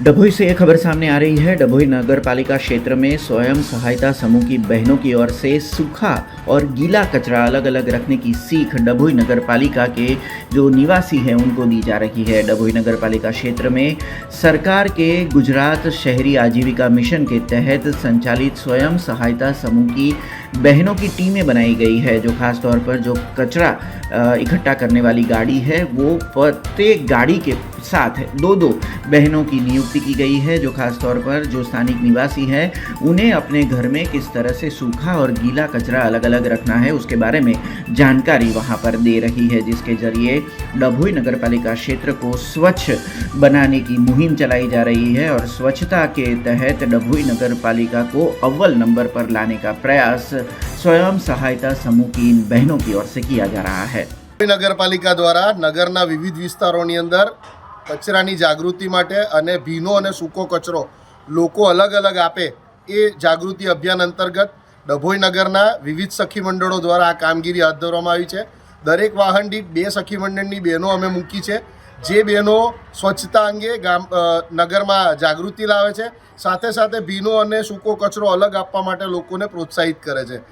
डभोई से एक खबर सामने आ रही है। डभोई नगर पालिका क्षेत्र में स्वयं सहायता समूह की बहनों की ओर से सूखा और गीला कचरा अलग अलग रखने की सीख डभोई नगर पालिका के जो निवासी हैं उनको दी जा रही है। डभोई नगर पालिका क्षेत्र में सरकार के गुजरात शहरी आजीविका मिशन के तहत संचालित स्वयं सहायता समूह की बहनों की टीमें बनाई गई है, जो खास तौर पर जो कचरा इकट्ठा करने वाली गाड़ी है वो प्रत्येक गाड़ी के साथ दो दो बहनों की नियुक्ति की गई है, जो खास तौर पर जो स्थानिक निवासी हैं उन्हें अपने घर में किस तरह से सूखा और गीला कचरा अलग अलग रखना है उसके बारे में जानकारी वहां पर दे रही है, जिसके जरिए डभोई नगर पालिका क्षेत्र को स्वच्छ बनाने की मुहिम चलाई जा रही है और स्वच्छता के तहत डभोई नगर पालिका को अव्वल नंबर पर लाने का प्रयास स्वयं सहायता समूह की इन बहनों की ओर से किया जा रहा है। નગરપાલિકા દ્વારા નગરના વિવિધ વિસ્તારોની અંદર કચરાની જાગૃતિ માટે અને ભીનો અને સૂકો કચરો લોકો અલગ અલગ આપે એ જાગૃતિ અભિયાન અંતર્ગત ડભોઈ નગરના વિવિધ સખી મંડળો દ્વારા આ કામગીરી હાથ ધરવામાં આવી છે। દરેક વાહન દીઠ 2 સખી મંડળની બહેનો અમે મૂકી છે, જે બહેનો સ્વચ્છતા અંગે નગરમાં જાગૃતિ લાવે છે, સાથે સાથે ભીનો અને સૂકો કચરો અલગ આપવા માટે લોકોને પ્રોત્સાહિત કરે છે।